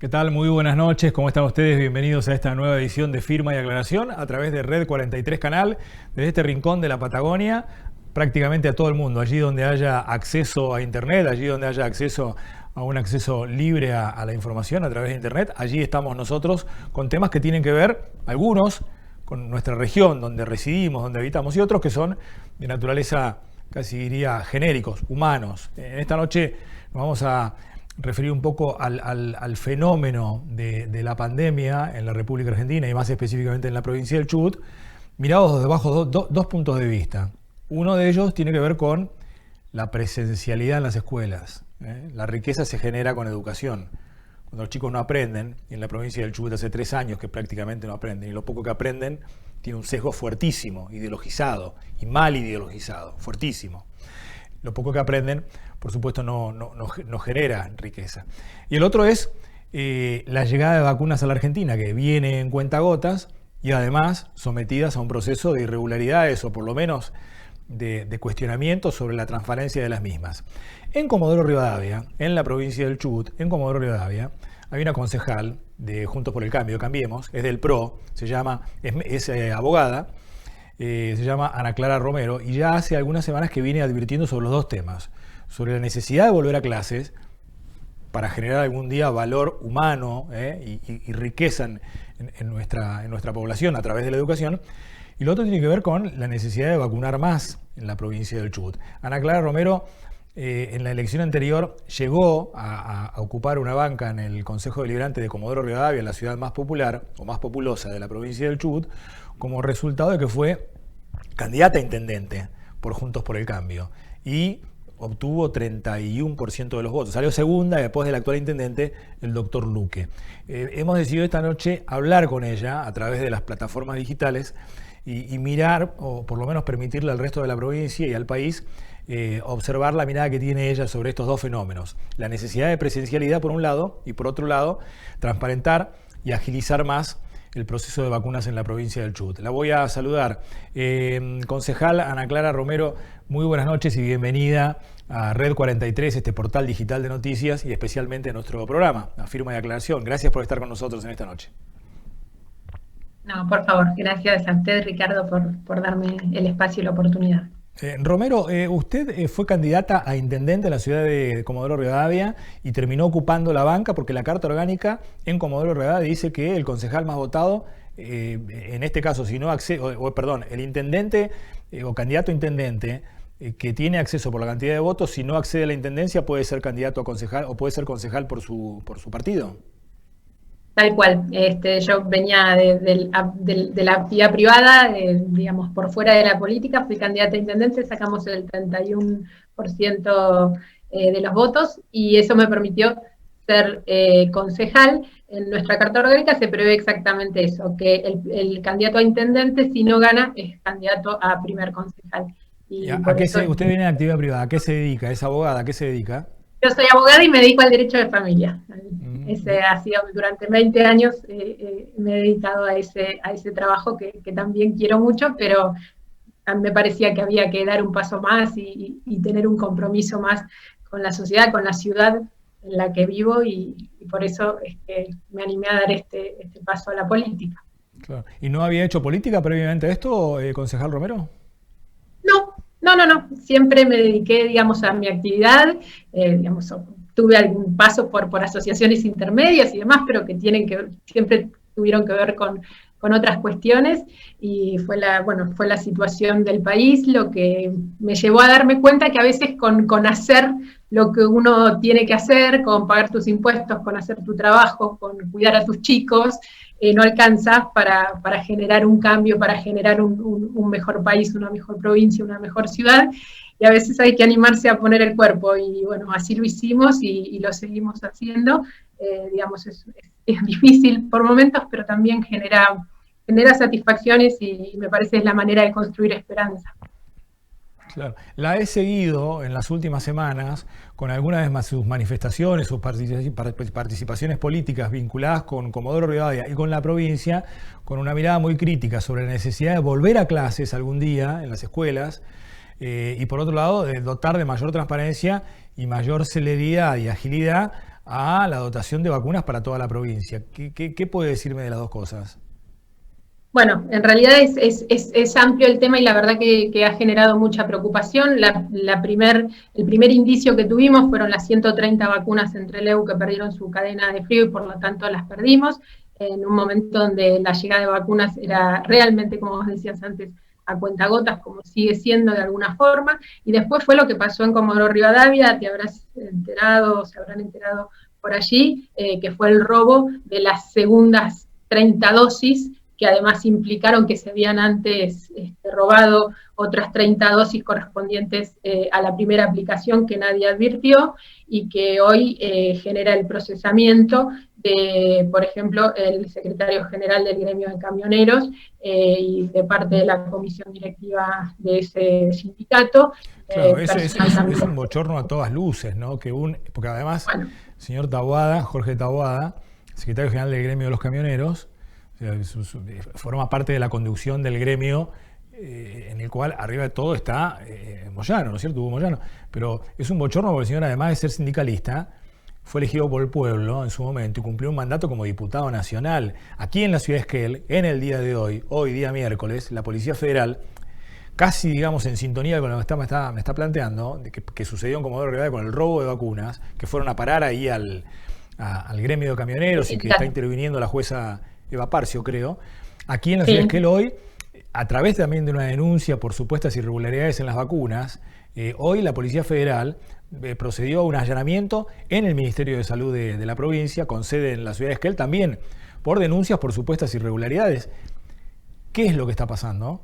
¿Qué tal? Muy buenas noches, ¿cómo están ustedes? Bienvenidos a esta nueva edición de Firma y Aclaración a través de Red 43 Canal, desde este rincón de la Patagonia, prácticamente a todo el mundo, allí donde haya acceso a Internet, allí donde haya acceso a un acceso libre a la información a través de Internet, allí estamos nosotros con temas que tienen que ver, algunos, con nuestra región, donde residimos, donde habitamos, y otros que son de naturaleza, casi diría, genéricos, humanos. En esta noche nos vamos a referir un poco al fenómeno de la pandemia en la República Argentina y más específicamente en la provincia del Chubut, mirados bajo dos puntos de vista. Uno de ellos tiene que ver con la presencialidad en las escuelas. La riqueza se genera con educación. Cuando los chicos no aprenden, y en la provincia del Chubut hace 3 años que prácticamente no aprenden, y lo poco que aprenden tiene un sesgo fuertísimo, ideologizado, y mal ideologizado, fuertísimo. Lo poco que aprenden, por supuesto, no genera riqueza. Y el otro es la llegada de vacunas a la Argentina, que viene en cuentagotas y además sometidas a un proceso de irregularidades o por lo menos de cuestionamiento sobre la transparencia de las mismas. En Comodoro Rivadavia, en la provincia del Chubut, en Comodoro Rivadavia, hay una concejal de Juntos por el Cambio, Cambiemos, es del PRO, es abogada, se llama Ana Clara Romero, y ya hace algunas semanas que viene advirtiendo sobre los dos temas, sobre la necesidad de volver a clases para generar algún día valor humano y riqueza en nuestra población a través de la educación, y lo otro tiene que ver con la necesidad de vacunar más en la provincia del Chubut. Ana Clara Romero en la elección anterior llegó a ocupar una banca en el Consejo Deliberante de Comodoro Rivadavia, la ciudad más popular o más populosa de la provincia del Chubut, como resultado de que fue candidata a intendente por Juntos por el Cambio y obtuvo 31% de los votos. Salió segunda después del actual intendente, el doctor Luque. Hemos decidido esta noche hablar con ella a través de las plataformas digitales y mirar, o por lo menos permitirle al resto de la provincia y al país, observar la mirada que tiene ella sobre estos dos fenómenos. La necesidad de presencialidad por un lado y por otro lado, transparentar y agilizar más el proceso de vacunas en la provincia del Chubut. La voy a saludar. Concejal Ana Clara Romero, muy buenas noches y bienvenida a Red 43, este portal digital de noticias y especialmente a nuestro programa, a Firma y Aclaración. Gracias por estar con nosotros en esta noche. No, por favor, gracias a usted, Ricardo, por darme el espacio y la oportunidad. Romero, usted fue candidata a intendente en la ciudad de Comodoro Rivadavia y terminó ocupando la banca porque la carta orgánica en Comodoro Rivadavia dice que el concejal más votado, en este caso, si no el intendente o candidato a intendente que tiene acceso por la cantidad de votos, si no accede a la intendencia puede ser candidato a concejal o puede ser concejal por su partido. Tal cual, yo venía de la actividad privada, digamos, por fuera de la política, fui candidata a intendente, sacamos el 31% de los votos y eso me permitió ser concejal. En nuestra carta orgánica se prevé exactamente eso, que el candidato a intendente, si no gana, es candidato a primer concejal. Y usted viene de actividad privada, ¿a qué se dedica? ¿Es abogada? ¿A qué se dedica? Yo soy abogada y me dedico al derecho de familia. Ese ha sido, durante 20 años me he dedicado a ese trabajo que también quiero mucho, pero me parecía que había que dar un paso más y tener un compromiso más con la sociedad, con la ciudad en la que vivo, y por eso es que me animé a dar este paso a la política. Claro. ¿Y no había hecho política previamente a esto, concejal Romero? No. Siempre me dediqué, digamos, a mi actividad, tuve algún paso por asociaciones intermedias y demás, pero que siempre tuvieron que ver con otras cuestiones, y fue la situación del país lo que me llevó a darme cuenta que a veces con hacer lo que uno tiene que hacer, con pagar tus impuestos, con hacer tu trabajo, con cuidar a tus chicos, no alcanza para generar un cambio, para generar un mejor país, una mejor provincia, una mejor ciudad, y a veces hay que animarse a poner el cuerpo, y bueno, así lo hicimos y lo seguimos haciendo. Es difícil por momentos, pero también genera satisfacciones, y me parece es la manera de construir esperanza. Claro. La he seguido en las últimas semanas con algunas de sus manifestaciones, sus participaciones políticas vinculadas con Comodoro Rivadavia y con la provincia, con una mirada muy crítica sobre la necesidad de volver a clases algún día en las escuelas, y por otro lado de dotar de mayor transparencia y mayor celeridad y agilidad a la dotación de vacunas para toda la provincia. ¿Qué puede decirme de las dos cosas? Bueno, en realidad es amplio el tema y la verdad que ha generado mucha preocupación. El primer indicio que tuvimos fueron las 130 vacunas en Trelew que perdieron su cadena de frío y por lo tanto las perdimos, en un momento donde la llegada de vacunas era realmente, como vos decías antes, a cuentagotas, como sigue siendo de alguna forma, y después fue lo que pasó en Comodoro Rivadavia, te habrás enterado, se habrán enterado por allí, que fue el robo de las segundas 30 dosis, que además implicaron que se habían antes robado otras 30 dosis correspondientes a la primera aplicación que nadie advirtió y que hoy genera el procesamiento de, por ejemplo, el secretario general del gremio de camioneros y de parte de la comisión directiva de ese sindicato. Claro, es un bochorno a todas luces, ¿no? Porque además, bueno, el señor Taboada, Jorge Taboada, secretario general del gremio de los camioneros, forma parte de la conducción del gremio en el cual arriba de todo está Moyano, ¿no es cierto? Hugo Moyano. Pero es un bochorno porque el señor, además de ser sindicalista, fue elegido por el pueblo en su momento y cumplió un mandato como diputado nacional. Aquí en la ciudad de Esquel, en el día de hoy día miércoles, la Policía Federal, casi digamos en sintonía con lo que me está planteando, que sucedió en Comodoro Rivadavia con el robo de vacunas, que fueron a parar ahí al gremio de camioneros y que está interviniendo la jueza Eva Parcio, creo. Aquí en la ciudad de Esquel hoy, a través también de una denuncia por supuestas irregularidades en las vacunas, hoy la Policía Federal procedió a un allanamiento en el Ministerio de Salud de la provincia, con sede en la ciudad de Esquel, también por denuncias por supuestas irregularidades. ¿Qué es lo que está pasando?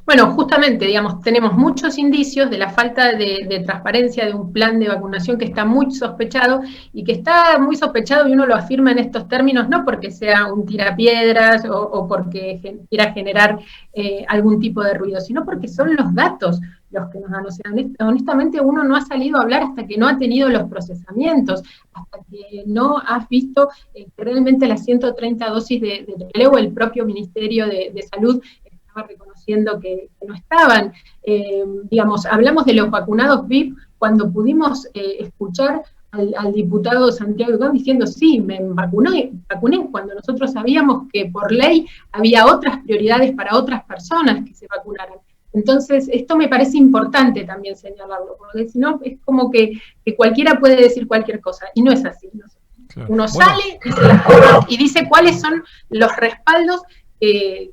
Bueno, justamente, digamos, tenemos muchos indicios de la falta de transparencia de un plan de vacunación que está muy sospechado y que está muy sospechado, y uno lo afirma en estos términos, no porque sea un tirapiedras o porque quiera generar algún tipo de ruido, sino porque son los datos los que nos dan. O sea, honestamente uno no ha salido a hablar hasta que no ha tenido los procesamientos, hasta que no has visto que realmente las 130 dosis de Trelew, el propio Ministerio de Salud estaba reconociendo que no estaban. Digamos, hablamos de los vacunados VIP cuando pudimos escuchar al diputado Santiago Ugón diciendo, sí, me vacuné cuando nosotros sabíamos que por ley había otras prioridades para otras personas que se vacunaran. Entonces, esto me parece importante también señalarlo, porque si no, es como que cualquiera puede decir cualquier cosa, y no es así. ¿No? Claro. Uno sale, dice las cosas y dice cuáles son los respaldos que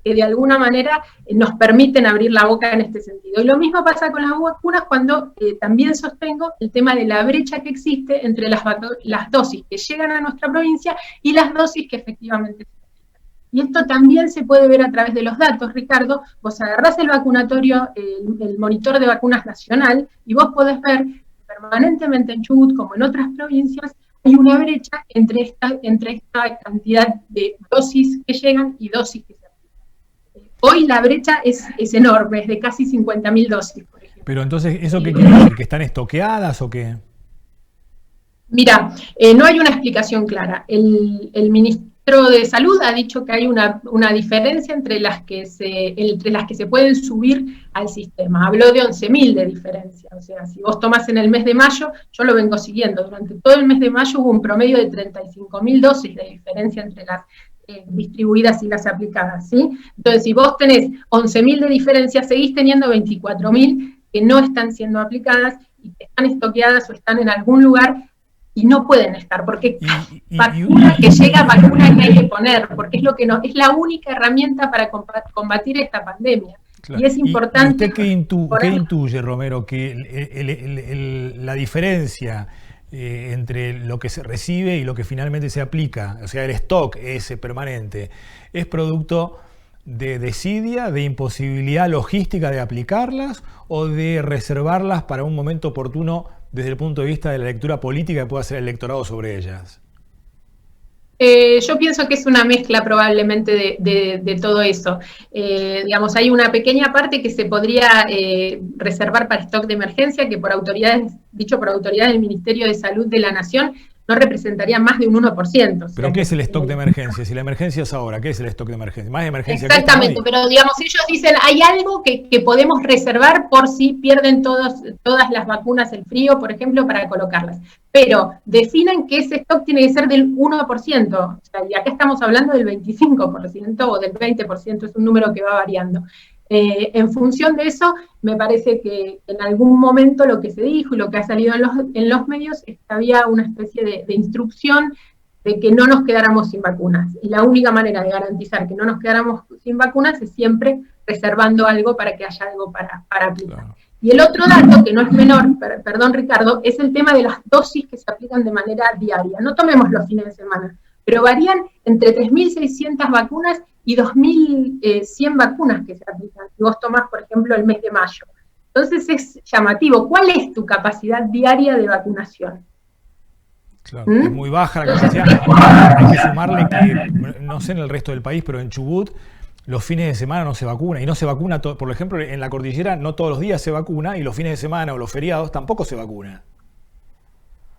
de alguna manera nos permiten abrir la boca en este sentido. Y lo mismo pasa con las vacunas cuando también sostengo el tema de la brecha que existe entre las dosis que llegan a nuestra provincia y las dosis que efectivamente se aplican. Y esto también se puede ver a través de los datos, Ricardo. Vos agarrás el vacunatorio, el monitor de vacunas nacional, y vos podés ver permanentemente en Chubut, como en otras provincias, hay una brecha entre esta cantidad de dosis que llegan y dosis que se aplican. Hoy la brecha es enorme, es de casi 50.000 dosis, por ejemplo. Pero entonces, ¿eso qué quiere decir? ¿Que están estoqueadas o qué? Mira, no hay una explicación clara. El ministro de Salud ha dicho que hay una diferencia entre las que se pueden subir al sistema. Habló de 11.000 de diferencia. O sea, si vos tomás en el mes de mayo, yo lo vengo siguiendo, durante todo el mes de mayo hubo un promedio de 35.000 dosis de diferencia entre las distribuidas y las aplicadas, ¿sí? Entonces, si vos tenés 11.000 de diferencia, seguís teniendo 24.000 que no están siendo aplicadas y que están estoqueadas o están en algún lugar y no pueden estar, porque vacuna que llega, vacuna que hay que poner, porque es es la única herramienta para combatir esta pandemia. Claro. Y es importante. ¿Y usted qué intuye, Romero, que la diferencia entre lo que se recibe y lo que finalmente se aplica, o sea, el stock ese permanente, es producto de desidia, de imposibilidad logística de aplicarlas o de reservarlas para un momento oportuno desde el punto de vista de la lectura política que pueda hacer el electorado sobre ellas? Yo pienso que es una mezcla probablemente de todo eso. Digamos, hay una pequeña parte que se podría reservar para stock de emergencia, que dicho por autoridades del Ministerio de Salud de la Nación, no representaría más de un 1%. O sea, ¿Pero qué es el stock de emergencia? Si la emergencia es ahora, ¿qué es el stock de emergencia? ¿Más de emergencia que exactamente, pero digamos, ellos dicen, hay algo que podemos reservar por si pierden todas las vacunas el frío, por ejemplo, para colocarlas. Pero definen que ese stock tiene que ser del 1%, o sea, y acá estamos hablando del 25% o del 20%, es un número que va variando. En función de eso, me parece que en algún momento lo que se dijo y lo que ha salido en los medios es que había una especie de instrucción de que no nos quedáramos sin vacunas. Y la única manera de garantizar que no nos quedáramos sin vacunas es siempre reservando algo para que haya algo para aplicar. Claro. Y el otro dato, que no es menor, perdón Ricardo, es el tema de las dosis que se aplican de manera diaria. No tomemos los fines de semana, pero varían entre 3.600 vacunas y 2.100 vacunas que se aplican. Si vos tomás, por ejemplo, el mes de mayo. Entonces es llamativo. ¿Cuál es tu capacidad diaria de vacunación? Claro, es muy baja la capacidad. Hay que sumarle que, no sé en el resto del país, pero en Chubut los fines de semana no se vacuna. Y no se vacuna, por ejemplo, en la cordillera no todos los días se vacuna y los fines de semana o los feriados tampoco se vacuna.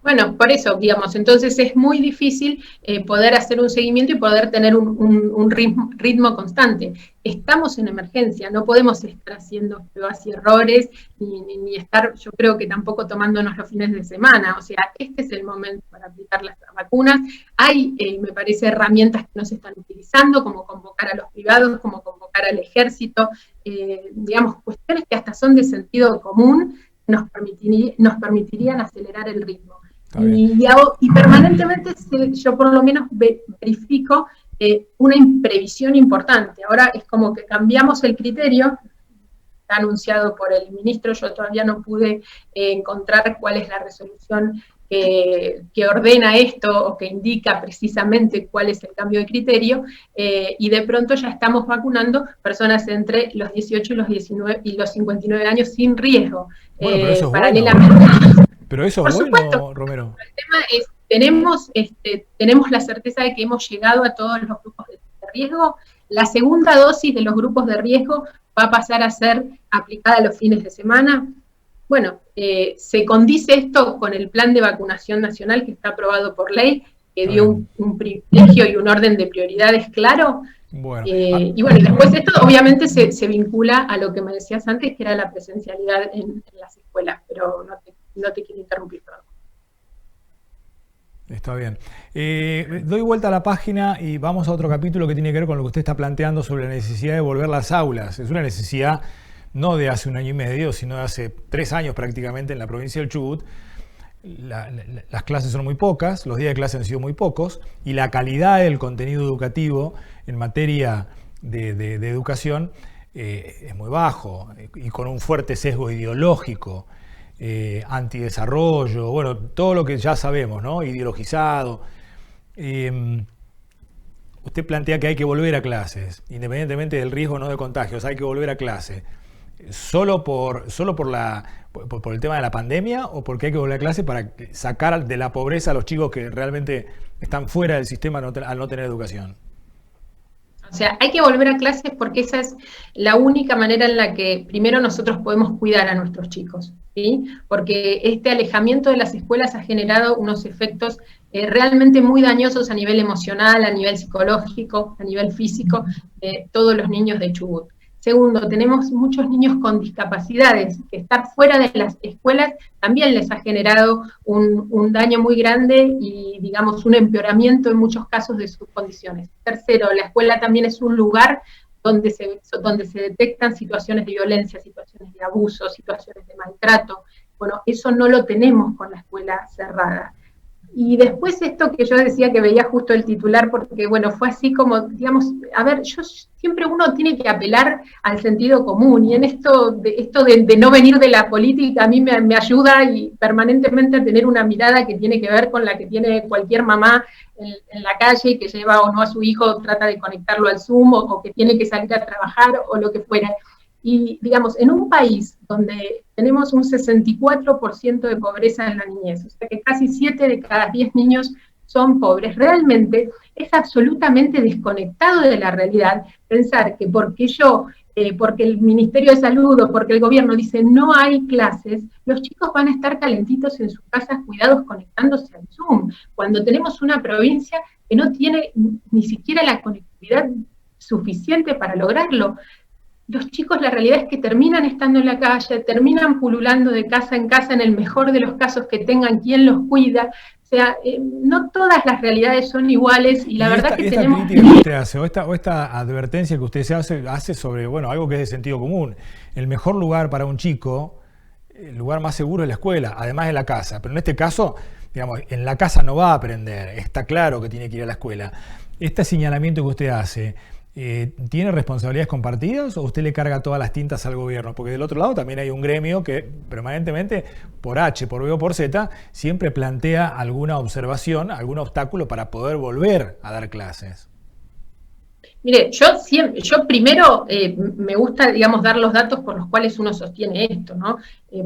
Bueno, por eso, digamos, entonces es muy difícil poder hacer un seguimiento y poder tener un ritmo constante. Estamos en emergencia, no podemos estar haciendo pruebas y errores, ni estar, yo creo que tampoco tomándonos los fines de semana. O sea, este es el momento para aplicar las vacunas. Hay, me parece, herramientas que no se están utilizando, como convocar a los privados, como convocar al ejército, digamos, cuestiones que hasta son de sentido común, nos permitirían acelerar el ritmo. Y permanentemente yo por lo menos verifico una imprevisión importante. Ahora es como que cambiamos el criterio, está anunciado por el ministro, yo todavía no pude encontrar cuál es la resolución que ordena esto o que indica precisamente cuál es el cambio de criterio, y de pronto ya estamos vacunando personas entre los 18 y los 19 y los 59 años sin riesgo. Bueno, pero eso es paralelamente. Bueno. Pero eso es bueno, supuesto, Romero. El tema es, tenemos la certeza de que hemos llegado a todos los grupos de riesgo. La segunda dosis de los grupos de riesgo va a pasar a ser aplicada los fines de semana. Bueno, se condice esto con el plan de vacunación nacional que está aprobado por ley, que dio un privilegio y un orden de prioridades claro. Bueno. Y bueno, y después esto obviamente se vincula a lo que me decías antes, que era la presencialidad en las escuelas, pero no te quiero interrumpir, perdón. Está bien. Doy vuelta a la página y vamos a otro capítulo que tiene que ver con lo que usted está planteando sobre la necesidad de volver las aulas. Es una necesidad no de hace un año y medio, sino de hace 3 años prácticamente en la provincia del Chubut. Las clases son muy pocas, los días de clase han sido muy pocos y la calidad del contenido educativo en materia de educación es muy bajo y con un fuerte sesgo ideológico, antidesarrollo, bueno, todo lo que ya sabemos, ¿no? Ideologizado. Usted plantea que hay que volver a clases, independientemente del riesgo no de contagios, hay que volver a clase. ¿Solo por el tema de la pandemia o porque hay que volver a clase para sacar de la pobreza a los chicos que realmente están fuera del sistema al no tener educación? O sea, hay que volver a clases porque esa es la única manera en la que primero nosotros podemos cuidar a nuestros chicos, ¿sí? Porque este alejamiento de las escuelas ha generado unos efectos realmente muy dañosos a nivel emocional, a nivel psicológico, a nivel físico, de todos los niños de Chubut. Segundo, tenemos muchos niños con discapacidades, que estar fuera de las escuelas también les ha generado un daño muy grande y, digamos, un empeoramiento en muchos casos de sus condiciones. Tercero, la escuela también es un lugar donde se detectan situaciones de violencia, situaciones de abuso, situaciones de maltrato. Bueno, eso no lo tenemos con la escuela cerrada. Y después esto que yo decía que veía justo el titular, porque bueno, fue así como, digamos, a ver, siempre uno tiene que apelar al sentido común, y en esto de no venir de la política a mí me ayuda y permanentemente a tener una mirada que tiene que ver con la que tiene cualquier mamá en la calle, que lleva o no a su hijo, trata de conectarlo al Zoom, o que tiene que salir a trabajar, o lo que fuera. Y, digamos, en un país donde tenemos un 64% de pobreza en la niñez, o sea que casi 7 de cada 10 niños son pobres. Realmente es absolutamente desconectado de la realidad pensar que porque el Ministerio de Salud o porque el gobierno dice no hay clases, los chicos van a estar calentitos en sus casas, cuidados, conectándose al Zoom, cuando tenemos una provincia que no tiene ni siquiera la conectividad suficiente para lograrlo. Los chicos, la realidad es que terminan estando en la calle, terminan pululando de casa en casa, en el mejor de los casos que tengan quien los cuida. O sea, no todas las realidades son iguales y la verdad que tenemos... Esta crítica que usted hace, o esta advertencia que usted hace sobre, bueno, algo que es de sentido común. El mejor lugar para un chico, el lugar más seguro es la escuela, además de la casa. Pero en este caso, digamos, en la casa no va a aprender, está claro que tiene que ir a la escuela. Este señalamiento que usted hace... ¿tiene responsabilidades compartidas o usted le carga todas las tintas al gobierno? Porque del otro lado también hay un gremio que permanentemente, por H, por B o por Z, siempre plantea alguna observación, algún obstáculo para poder volver a dar clases. Mire, yo primero me gusta, digamos, dar los datos por los cuales uno sostiene esto, ¿no?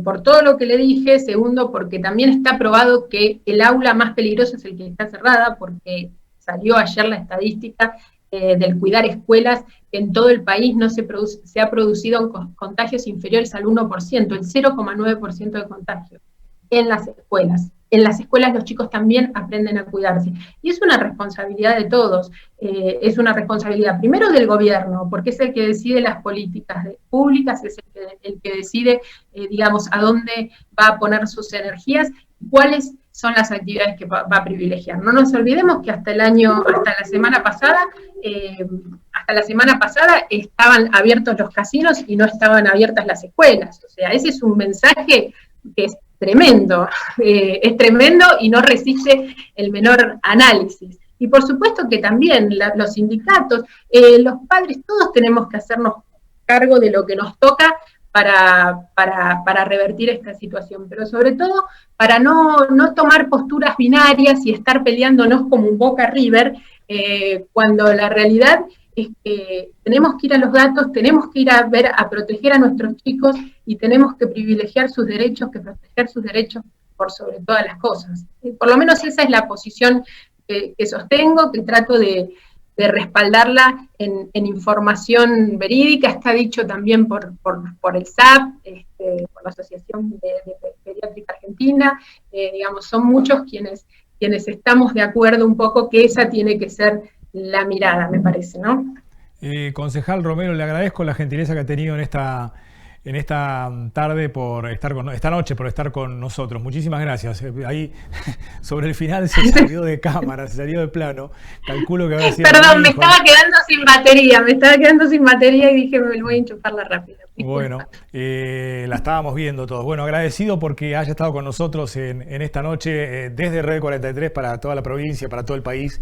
Por todo lo que le dije. Segundo, porque también está probado que el aula más peligrosa es el que está cerrada, porque salió ayer la estadística del cuidar escuelas, en todo el país no se ha producido contagios inferiores al 1%, el 0,9% de contagio en las escuelas. En las escuelas los chicos también aprenden a cuidarse. Y es una responsabilidad de todos. Es una responsabilidad primero del gobierno, porque es el que decide las políticas públicas, es el que decide, digamos, a dónde va a poner sus energías, cuáles son las actividades que va a privilegiar. No nos olvidemos que hasta la semana pasada estaban abiertos los casinos y no estaban abiertas las escuelas. O sea, ese es un mensaje que es tremendo y no resiste el menor análisis. Y por supuesto que también los sindicatos, los padres, todos tenemos que hacernos cargo de lo que nos toca para revertir esta situación, pero sobre todo para no tomar posturas binarias y estar peleándonos como un Boca River, cuando la realidad es que tenemos que ir a los datos, tenemos que ir a proteger a nuestros chicos y tenemos que privilegiar sus derechos, que proteger sus derechos por sobre todas las cosas. Por lo menos esa es la posición que sostengo, que trato de respaldarla en información verídica. Está dicho también por el SAP, por la Asociación de Pediátrica Argentina, digamos, son muchos quienes estamos de acuerdo un poco que esa tiene que ser la mirada, me parece, ¿no? Concejal Romero, le agradezco la gentileza que ha tenido en esta tarde esta noche por estar con nosotros. Muchísimas gracias. Ahí sobre el final se salió de cámara, se salió de plano. Calculo que habrá sido... Perdón, me estaba quedando sin batería y dije me voy a enchufarla rápido. Bueno, la estábamos viendo todos. Bueno, agradecido porque haya estado con nosotros en esta noche desde Red 43 para toda la provincia, para todo el país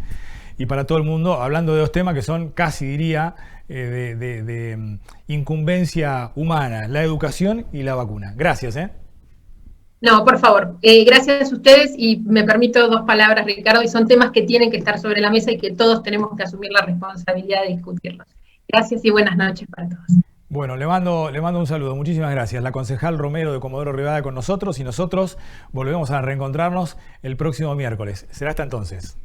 y para todo el mundo, hablando de dos temas que son casi, diría, de incumbencia humana, la educación y la vacuna. Gracias. No, por favor. Gracias a ustedes y me permito 2 palabras, Ricardo, y son temas que tienen que estar sobre la mesa y que todos tenemos que asumir la responsabilidad de discutirlos. Gracias y buenas noches para todos. Bueno, le mando un saludo. Muchísimas gracias. La concejal Romero de Comodoro Rivadavia con nosotros y nosotros volvemos a reencontrarnos el próximo miércoles. Será hasta entonces.